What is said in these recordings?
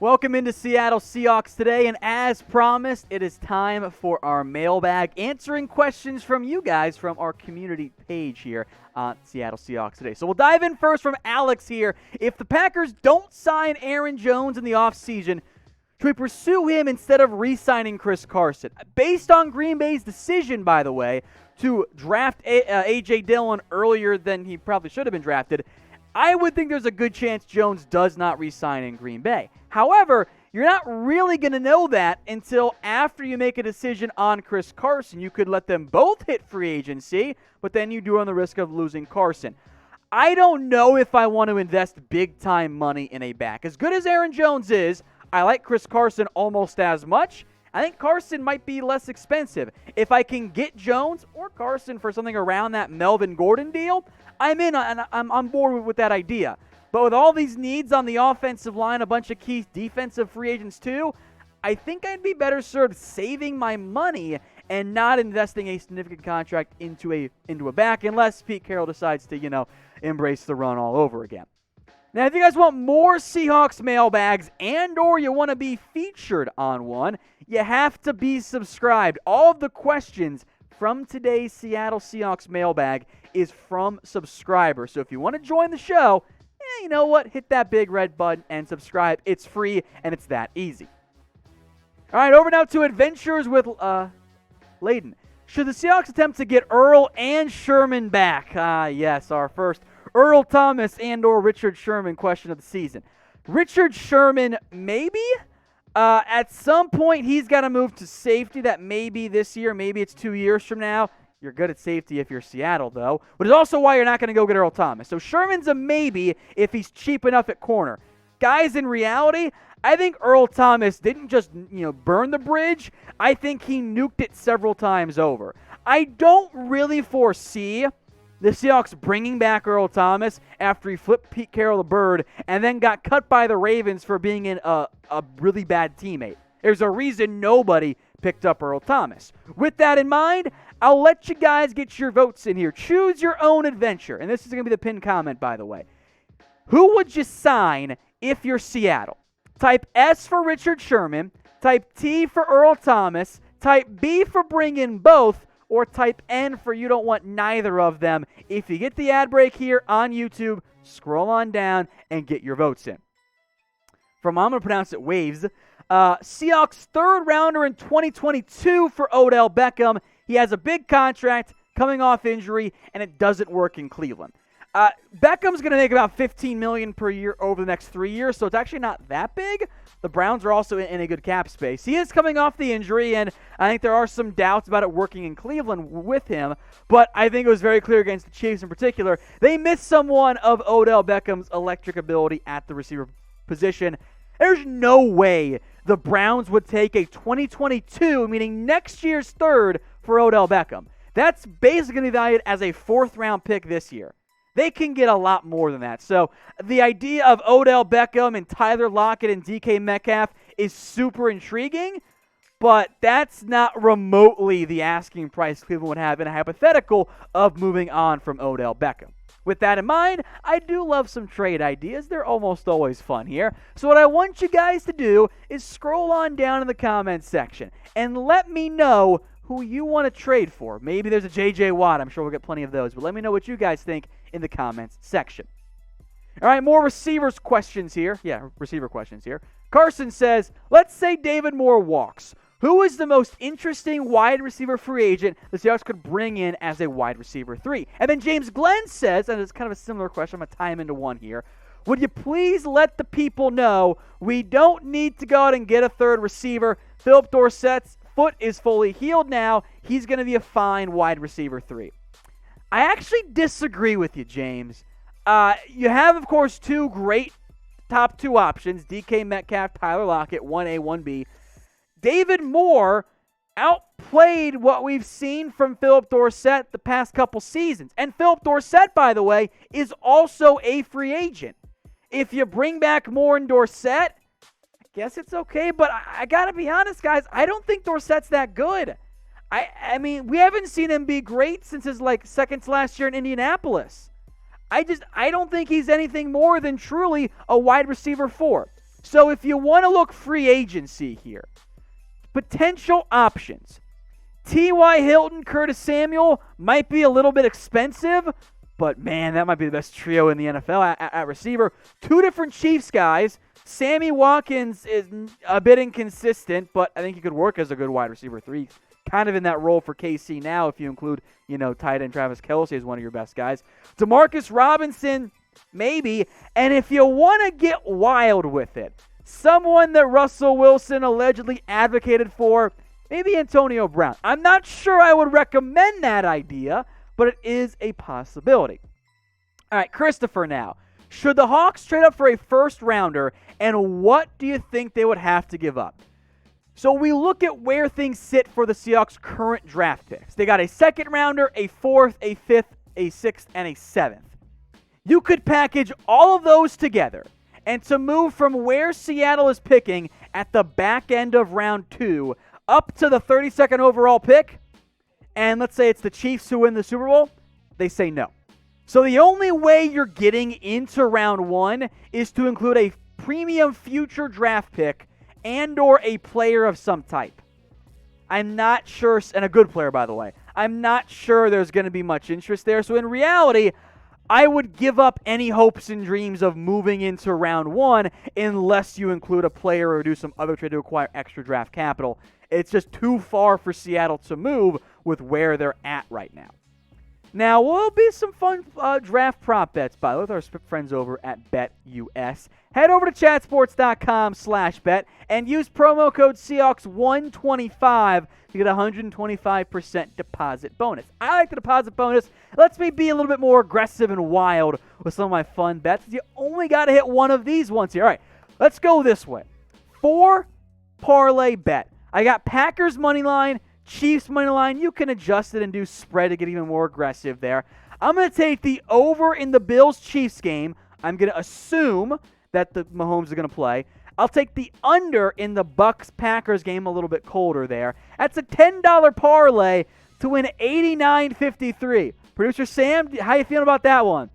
Welcome into Seattle Seahawks today, and as promised, it is time for our mailbag, answering questions from you guys from our community page here on Seattle Seahawks today. So we'll dive in first from Alex here. If the Packers don't sign Aaron Jones in the offseason, should we pursue him instead of re-signing Chris Carson? Based on Green Bay's decision, by the way, to draft A.J. Dillon earlier than he probably should have been drafted, I would think there's a good chance Jones does not re-sign in Green Bay. However, you're not really going to know that until after you make a decision on Chris Carson. You could let them both hit free agency, but then you do run the risk of losing Carson. I don't know if I want to invest big-time money in a back. As good as Aaron Jones is, I like Chris Carson almost as much. I think Carson might be less expensive. If I can get Jones or Carson for something around that Melvin Gordon deal, I'm in, and I'm on board with that idea. But with all these needs on the offensive line, a bunch of key defensive free agents too, I think I'd be better served saving my money and not investing a significant contract into a back, unless Pete Carroll decides to, embrace the run all over again. Now, if you guys want more Seahawks mailbags and or you want to be featured on one, you have to be subscribed. All of the questions from today's Seattle Seahawks mailbag is from subscribers. So if you want to join the show, you know what? Hit that big red button and subscribe. It's free, and it's that easy. All right, over now to Adventures with Layden. Should the Seahawks attempt to get Earl and Sherman back? Yes, our first Earl Thomas and or Richard Sherman question of the season. Richard Sherman, maybe? At some point, he's got to move to safety. That may be this year. Maybe it's 2 years from now. You're good at safety if you're Seattle, though. But it's also why you're not going to go get Earl Thomas. So Sherman's a maybe if he's cheap enough at corner. Guys, in reality, I think Earl Thomas didn't just, burn the bridge. I think he nuked it several times over. I don't really foresee the Seahawks bringing back Earl Thomas after he flipped Pete Carroll the bird and then got cut by the Ravens for being a really bad teammate. There's a reason nobody picked up Earl Thomas. With that in mind, I'll let you guys get your votes in here. Choose your own adventure. And this is going to be the pinned comment, by the way. Who would you sign if you're Seattle? Type S for Richard Sherman, type T for Earl Thomas, type B for bring in both, or type N for you don't want neither of them. If you get the ad break here on YouTube, scroll on down and get your votes in. I'm going to pronounce it Waves. Seahawks third rounder in 2022 for Odell Beckham. He has a big contract coming off injury, and it doesn't work in Cleveland. Beckham's going to make about $15 million per year over the next 3 years, so it's actually not that big. The Browns are also in a good cap space. He is coming off the injury, and I think there are some doubts about it working in Cleveland with him, but I think it was very clear against the Chiefs in particular. They missed someone of Odell Beckham's electric ability at the receiver position. There's no way the Browns would take a 2022, meaning next year's third, for Odell Beckham. That's basically going to be valued as a fourth-round pick this year. They can get a lot more than that. So the idea of Odell Beckham and Tyler Lockett and DK Metcalf is super intriguing, but that's not remotely the asking price Cleveland would have in a hypothetical of moving on from Odell Beckham. With that in mind, I do love some trade ideas. They're almost always fun here. So what I want you guys to do is scroll on down in the comments section and let me know who you want to trade for. Maybe there's a J.J. Watt. I'm sure we'll get plenty of those. But let me know what you guys think in the comments section. All right, more receiver questions here. Carson says, let's say David Moore walks. Who is the most interesting wide receiver free agent the Seahawks could bring in as a wide receiver 3? And then James Glenn says, and it's kind of a similar question, I'm going to tie him into one here. Would you please let the people know we don't need to go out and get a third receiver? Philip Dorsett's foot is fully healed now. He's going to be a fine wide receiver 3. I actually disagree with you, James. You have, of course, two great top 2 options, DK Metcalf, Tyler Lockett, 1A, 1B. David Moore outplayed what we've seen from Philip Dorsett the past couple seasons. And Philip Dorsett, by the way, is also a free agent. If you bring back Moore and Dorsett, I guess it's okay. But I got to be honest, guys, I don't think Dorsett's that good. I mean, we haven't seen him be great since his, second to last year in Indianapolis. I don't think he's anything more than truly a wide receiver 4. So if you want to look free agency here, potential options. T.Y. Hilton, Curtis Samuel might be a little bit expensive, but man, that might be the best trio in the NFL at receiver. 2 different Chiefs guys. Sammy Watkins is a bit inconsistent, but I think he could work as a good wide receiver 3. Kind of in that role for KC now, if you include, tight end Travis Kelce as one of your best guys. Demarcus Robinson, maybe. And if you want to get wild with it, someone that Russell Wilson allegedly advocated for, maybe Antonio Brown. I'm not sure I would recommend that idea, but it is a possibility. All right, Christopher now. Should the Hawks trade up for a first rounder, and what do you think they would have to give up? So we look at where things sit for the Seahawks' current draft picks. They got a second rounder, a fourth, a fifth, a sixth, and a seventh. You could package all of those together, and to move from where Seattle is picking at the back end of round 2 up to the 32nd overall pick, and let's say it's the Chiefs who win the Super Bowl, they say no. So the only way you're getting into round 1 is to include a premium future draft pick and or a player of some type. I'm not sure, and a good player, by the way. I'm not sure there's going to be much interest there. So in reality, I would give up any hopes and dreams of moving into round 1 unless you include a player or do some other trade to acquire extra draft capital. It's just too far for Seattle to move with where they're at right now. Now, will be some fun draft prop bets, by the way, with our friends over at BetUS. Head over to chatsports.com/bet and use promo code Seahawks125 to get a 125% deposit bonus. I like the deposit bonus. It lets me be a little bit more aggressive and wild with some of my fun bets. You only got to hit one of these once here. All right, let's go this way. 4 parlay bet. I got Packers money line, Chiefs money line. You can adjust it and do spread to get even more aggressive there. I'm going to take the over in the Bills-Chiefs game. I'm going to assume that the Mahomes is going to play. I'll take the under in the Bucs-Packers game, a little bit colder there. That's a $10 parlay to win $89.53. Producer Sam, how you feeling about that one?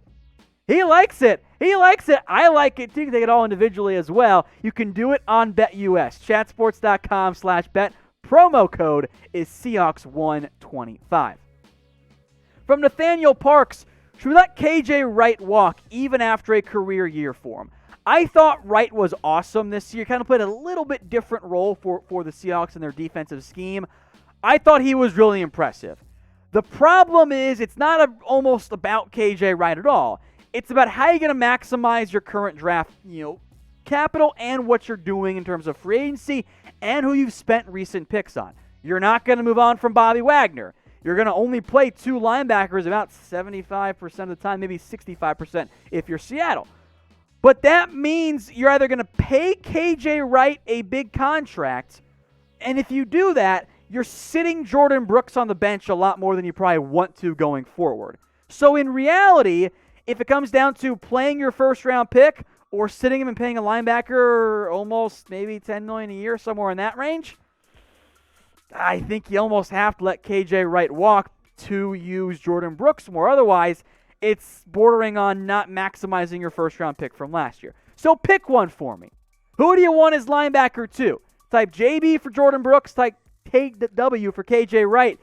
He likes it. He likes it. I like it too. You can take it all individually as well. You can do it on BetUS. Chatsports.com/bet. Promo code is Seahawks125. From Nathaniel Parks, should we let KJ Wright walk even after a career year for him? I thought Wright was awesome this year. Kind of played a little bit different role for the Seahawks in their defensive scheme. I thought he was really impressive. The problem is it's not almost about KJ Wright at all. It's about how you're going to maximize your current draft, capital and what you're doing in terms of free agency and who you've spent recent picks on. You're not going to move on from Bobby Wagner. You're going to only play 2 linebackers about 75% of the time, maybe 65% if you're Seattle. But that means you're either going to pay KJ Wright a big contract, and if you do that, you're sitting Jordan Brooks on the bench a lot more than you probably want to going forward. So in reality, if it comes down to playing your first-round pick or sitting him and paying a linebacker almost maybe $10 million a year, somewhere in that range, I think you almost have to let KJ Wright walk to use Jordan Brooks more. Otherwise, it's bordering on not maximizing your first-round pick from last year. So pick one for me. Who do you want as linebacker 2? Type JB for Jordan Brooks, type W for KJ Wright.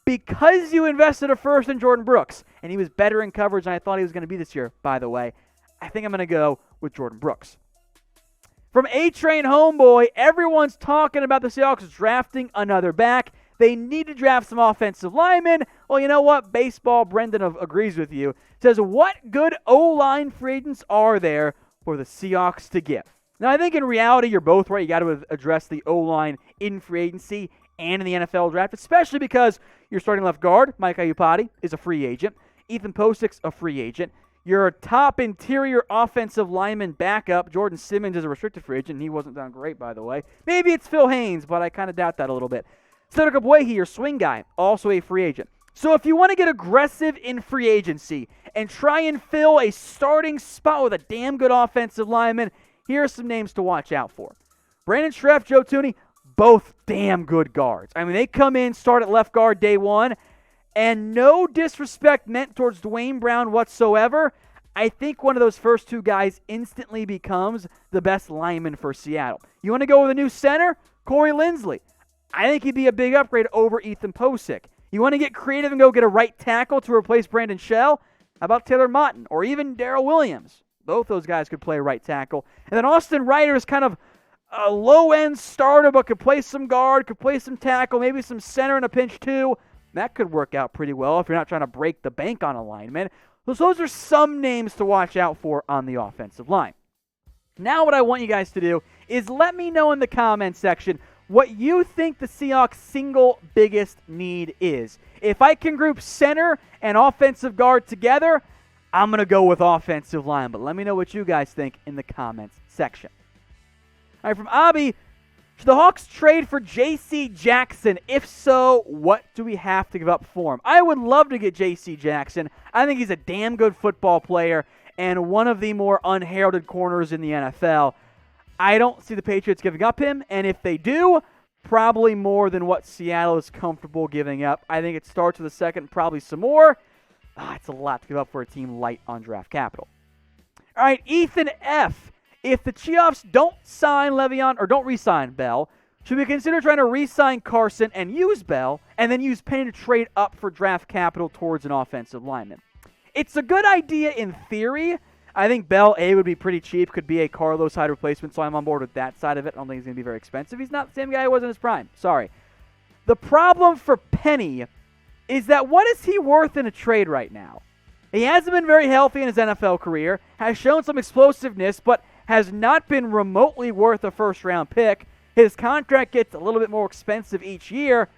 Because you invested a first in Jordan Brooks, and he was better in coverage than I thought he was going to be this year, by the way, I think I'm going to go with Jordan Brooks. From A-Train Homeboy, everyone's talking about the Seahawks drafting another back. They need to draft some offensive linemen. Well, you know what? Baseball, Brendan agrees with you. Says, what good O-line free agents are there for the Seahawks to give? Now, I think in reality, you're both right. You got to address the O-line in free agency and in the NFL draft, especially because your starting left guard, Mike Iupati, is a free agent. Ethan Postic's a free agent. Your top interior offensive lineman backup, Jordan Simmons, is a restricted free agent. He wasn't done great, by the way. Maybe it's Phil Haynes, but I kind of doubt that a little bit. Cedric Ogbuehi, your swing guy, also a free agent. So if you want to get aggressive in free agency and try and fill a starting spot with a damn good offensive lineman, here are some names to watch out for. Brandon Schreff, Joe Thuney, both damn good guards. I mean, they come in, start at left guard day one, and no disrespect meant towards Dwayne Brown whatsoever. I think one of those first two guys instantly becomes the best lineman for Seattle. You want to go with a new center? Corey Linsley. I think he'd be a big upgrade over Ethan Posick. You want to get creative and go get a right tackle to replace Brandon Shell? How about Taylor Motton or even Darrell Williams? Both those guys could play right tackle. And then Austin Ryder is kind of a low-end starter, but could play some guard, could play some tackle, maybe some center in a pinch too. That could work out pretty well if you're not trying to break the bank on a lineman. So those are some names to watch out for on the offensive line. Now what I want you guys to do is let me know in the comments section what you think the Seahawks' single biggest need is. If I can group center and offensive guard together, I'm going to go with offensive line. But let me know what you guys think in the comments section. All right, from Abby, should the Hawks trade for JC Jackson? If so, what do we have to give up for him? I would love to get JC Jackson. I think he's a damn good football player and one of the more unheralded corners in the NFL. I don't see the Patriots giving up him, and if they do, probably more than what Seattle is comfortable giving up. I think it starts with a second, probably some more. It's a lot to give up for a team light on draft capital. All right, Ethan F. If the Chiefs don't sign Le'Veon or don't re-sign Bell, should we consider trying to re-sign Carson and use Bell and then use Penny to trade up for draft capital towards an offensive lineman? It's a good idea in theory. I think Bell, would be pretty cheap, could be a Carlos Hyde replacement, so I'm on board with that side of it. I don't think he's going to be very expensive. He's not the same guy he was in his prime. Sorry. The problem for Penny is that what is he worth in a trade right now? He hasn't been very healthy in his NFL career, has shown some explosiveness, but has not been remotely worth a first-round pick. His contract gets a little bit more expensive each year.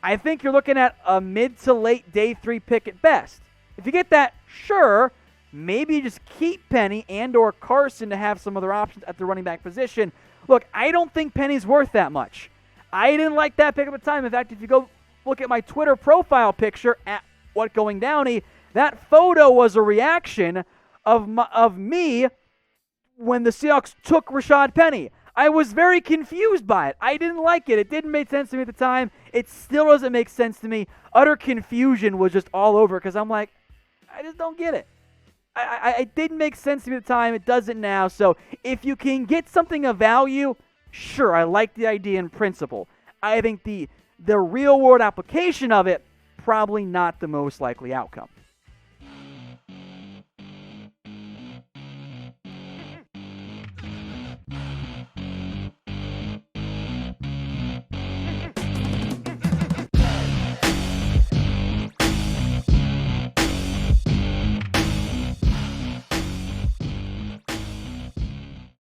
I think you're looking at a mid to late day 3 pick at best. If you get that, sure, maybe you just keep Penny and or Carson to have some other options at the running back position. Look, I don't think Penny's worth that much. I didn't like that pick at the time. In fact, if you go look at my Twitter profile picture at What Going Downy, that photo was a reaction of me when the Seahawks took Rashaad Penny. I was very confused by it. I didn't like it. It didn't make sense to me at the time. It still doesn't make sense to me. Utter confusion was just all over because I'm like, I just don't get it. It didn't make sense to me at the time. It doesn't now. So if you can get something of value, sure, I like the idea in principle. I think the real-world application of it, probably not the most likely outcome.